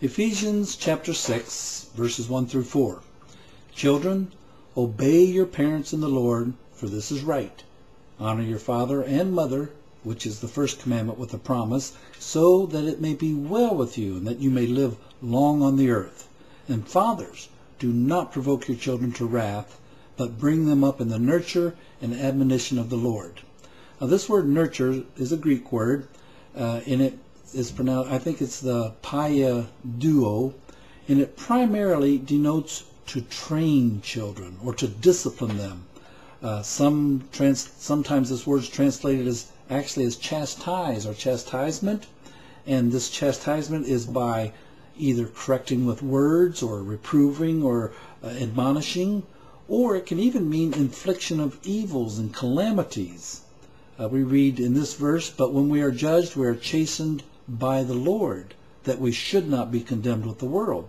Ephesians chapter 6, verses 1 through 4. Children, obey your parents in the Lord, for this is right. Honor your father and mother, which is the first commandment with a promise, so that it may be well with you, and that you may live long on the earth. And fathers, do not provoke your children to wrath, but bring them up in the nurture and admonition of the Lord. Now, this word nurture is a Greek word, and it is pronounced, I think it's the duo, and it primarily denotes to train children or to discipline them. Sometimes this word is translated as actually as chastise or chastisement, and this chastisement is by either correcting with words or reproving or admonishing, or it can even mean infliction of evils and calamities. We read in this verse, but when we are judged, we are chastened by the Lord, that we should not be condemned with the world.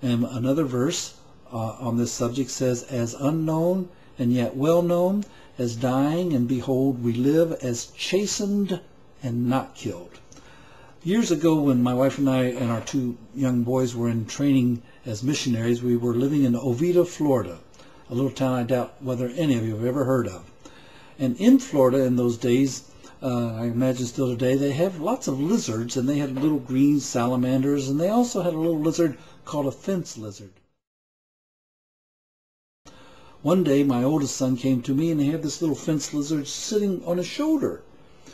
And another verse on this subject says, as unknown and yet well known, as dying, and behold, we live, as chastened and not killed. Years ago, when my wife and I and our two young boys were in training as missionaries, we were living in Oviedo, Florida, a little town I doubt whether any of you have ever heard of. And in Florida in those days, I imagine still today, they have lots of lizards, and they had little green salamanders, and they also had a little lizard called a fence lizard. One day, my oldest son came to me, and he had this little fence lizard sitting on his shoulder.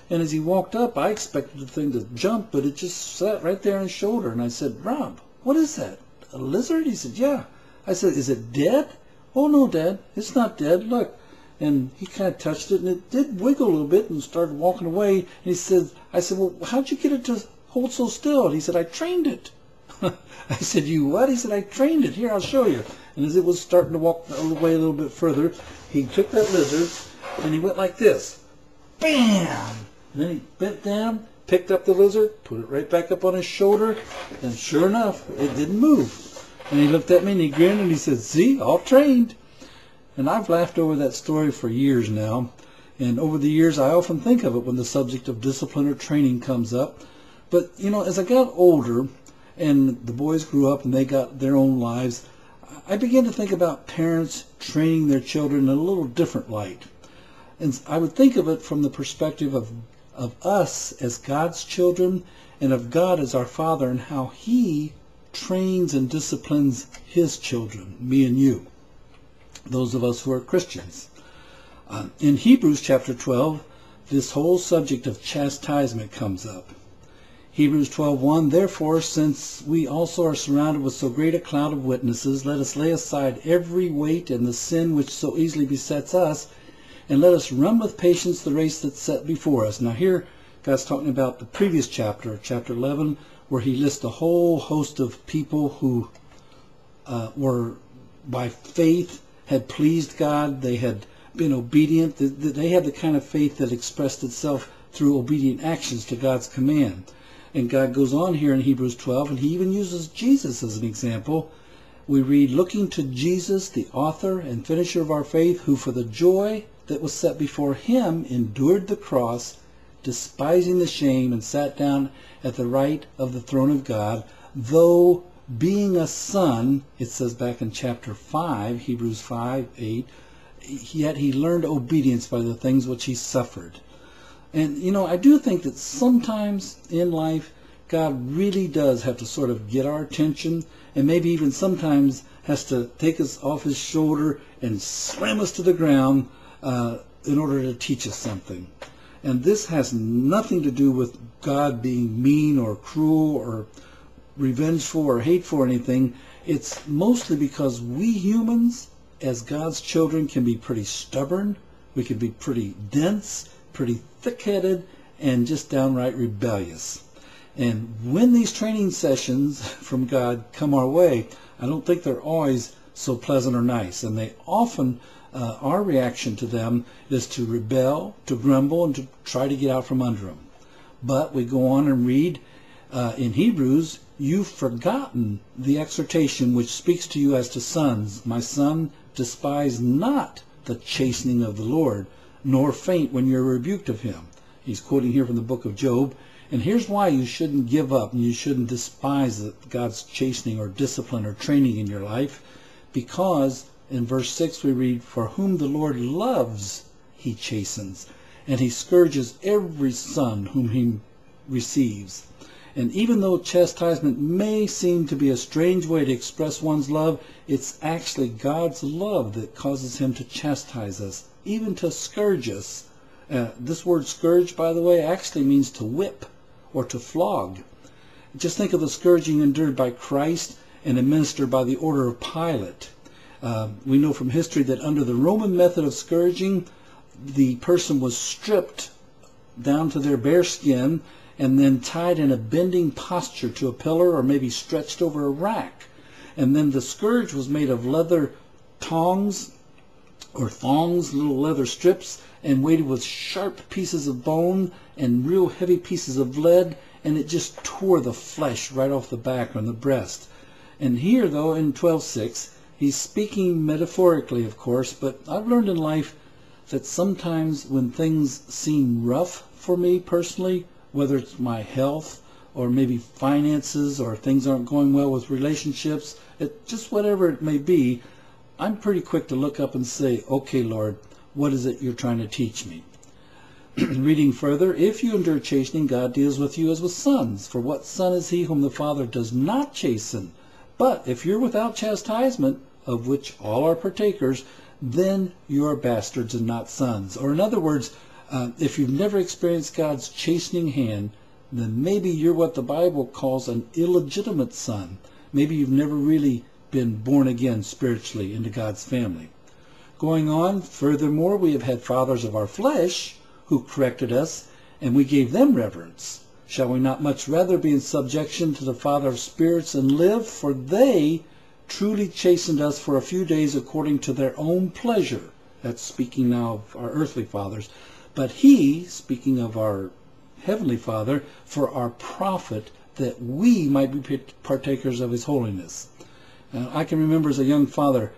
And as he walked up, I expected the thing to jump, but it just sat right there on his shoulder. And I said, Rob, what is that? A lizard? He said, yeah. I said, is it dead? Oh, no, Dad, it's not dead. Look. And he kind of touched it, and it did wiggle a little bit and started walking away. And he said, I said, well, how'd you get it to hold so still? And he said, I trained it. I said, you what? He said, I trained it. Here, I'll show you. And as it was starting to walk away a little bit further, he took that lizard, and he went like this. Bam! And then he bent down, picked up the lizard, put it right back up on his shoulder, and sure enough, it didn't move. And he looked at me, and he grinned, and he said, see, all trained. And I've laughed over that story for years now, and over the years I often think of it when the subject of discipline or training comes up. But, you know, as I got older and the boys grew up and they got their own lives, I began to think about parents training their children in a little different light. And I would think of it from the perspective of us as God's children and of God as our Father, and how He trains and disciplines His children, me and you, those of us who are Christians. In Hebrews chapter 12, this whole subject of chastisement comes up. Hebrews 12:1, therefore, since we also are surrounded with so great a cloud of witnesses, let us lay aside every weight and the sin which so easily besets us, and let us run with patience the race that's set before us. Now here, God's talking about the previous chapter, chapter 11, where He lists a whole host of people who were by faith had pleased God, they had been obedient, they had the kind of faith that expressed itself through obedient actions to God's command. And God goes on here in Hebrews 12, and He even uses Jesus as an example. We read, looking to Jesus, the author and finisher of our faith, who for the joy that was set before Him endured the cross, despising the shame, and sat down at the right of the throne of God, though being a son, it says back in chapter 5, Hebrews 5:8, yet He learned obedience by the things which He suffered. And, you know, I do think that sometimes in life, God really does have to sort of get our attention, and maybe even sometimes has to take us off His shoulder and slam us to the ground in order to teach us something. And this has nothing to do with God being mean or cruel or revengeful or hateful or anything. It's mostly because we humans, as God's children, can be pretty stubborn, we can be pretty dense, pretty thick-headed, and just downright rebellious. And when these training sessions from God come our way, I don't think they're always so pleasant or nice, and they often, our reaction to them is to rebel, to grumble, and to try to get out from under them. But we go on and read in Hebrews, you've forgotten the exhortation which speaks to you as to sons. My son, despise not the chastening of the Lord, nor faint when you're rebuked of Him. He's quoting here from the book of Job. And here's why you shouldn't give up and you shouldn't despise God's chastening or discipline or training in your life. Because in verse 6 we read, "For whom the Lord loves, he chastens, and he scourges every son whom he receives." And even though chastisement may seem to be a strange way to express one's love, it's actually God's love that causes him to chastise us, even to scourge us. This word scourge, by the way, actually means to whip or to flog. Just think of the scourging endured by Christ and administered by the order of Pilate. We know from history that under the Roman method of scourging, the person was stripped down to their bare skin and then tied in a bending posture to a pillar or maybe stretched over a rack. And then the scourge was made of leather tongs or thongs, little leather strips, and weighted with sharp pieces of bone and real heavy pieces of lead, and it just tore the flesh right off the back or the breast. And here, though, in 12:6, he's speaking metaphorically, of course, but I've learned in life that sometimes when things seem rough for me personally, whether it's my health or maybe finances or things aren't going well with relationships, just whatever it may be, I'm pretty quick to look up and say, "Okay, Lord, what is it you're trying to teach me?" Reading further, "If you endure chastening, God deals with you as with sons. For what son is he whom the Father does not chasten? But if you're without chastisement, of which all are partakers, then you are bastards and not sons." Or in other words, if you've never experienced God's chastening hand, then maybe you're what the Bible calls an illegitimate son. Maybe you've never really been born again spiritually into God's family. Going on, furthermore, we have had fathers of our flesh who corrected us, and we gave them reverence. Shall we not much rather be in subjection to the Father of spirits and live? For they truly chastened us for a few days according to their own pleasure. That's speaking now of our earthly fathers. But he, speaking of our heavenly Father, for our profit, that we might be partakers of his holiness. I can remember as a young father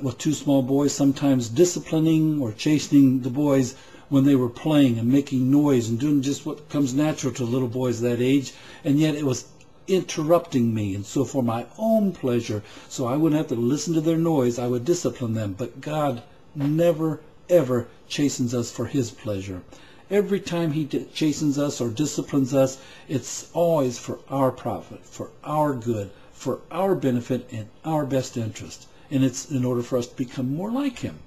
with two small boys, sometimes disciplining or chastening the boys when they were playing and making noise and doing just what comes natural to little boys that age, and yet it was interrupting me, and so for my own pleasure, so I wouldn't have to listen to their noise, I would discipline them. But God never ever chastens us for his pleasure. Every time he chastens us or disciplines us, it's always for our profit, for our good, for our benefit and our best interest. And it's in order for us to become more like him.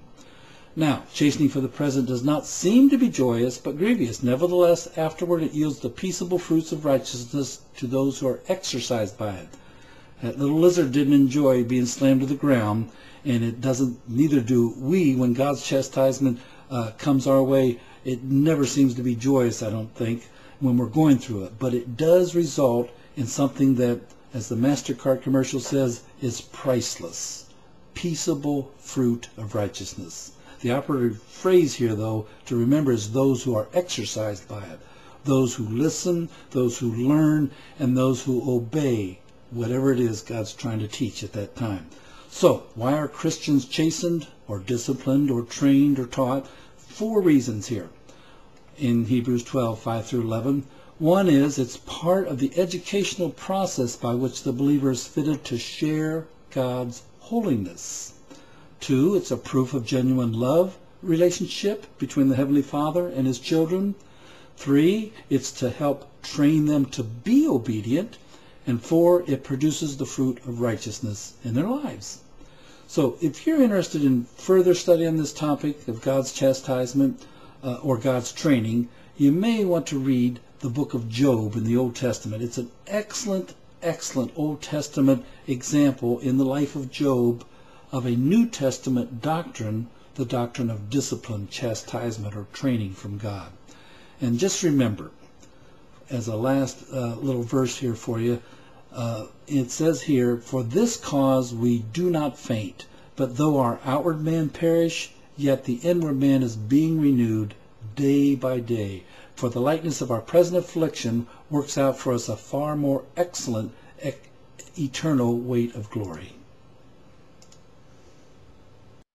Now, chastening for the present does not seem to be joyous, but grievous. Nevertheless, afterward it yields the peaceable fruits of righteousness to those who are exercised by it. That little lizard didn't enjoy being slammed to the ground, and it doesn't, neither do we. When God's chastisement comes our way, it never seems to be joyous, I don't think, when we're going through it. But it does result in something that, as the MasterCard commercial says, is priceless. Peaceable fruit of righteousness. The operative phrase here, though, to remember is those who are exercised by it. Those who listen, those who learn, and those who obey whatever it is God's trying to teach at that time. So, why are Christians chastened or disciplined or trained or taught? 4 reasons here in Hebrews 12:5-11. One is it's part of the educational process by which the believer is fitted to share God's holiness. 2, it's a proof of genuine love relationship between the Heavenly Father and his children. 3, it's to help train them to be obedient. And 4, it produces the fruit of righteousness in their lives. So if you're interested in further study on this topic of God's chastisement or God's training, you may want to read the book of Job in the Old Testament. It's an excellent, excellent Old Testament example in the life of Job of a New Testament doctrine, the doctrine of discipline, chastisement, or training from God. And just remember, as a last little verse here for you, it says here, "For this cause we do not faint, but though our outward man perish, yet the inward man is being renewed day by day. For the likeness of our present affliction works out for us a far more excellent eternal weight of glory."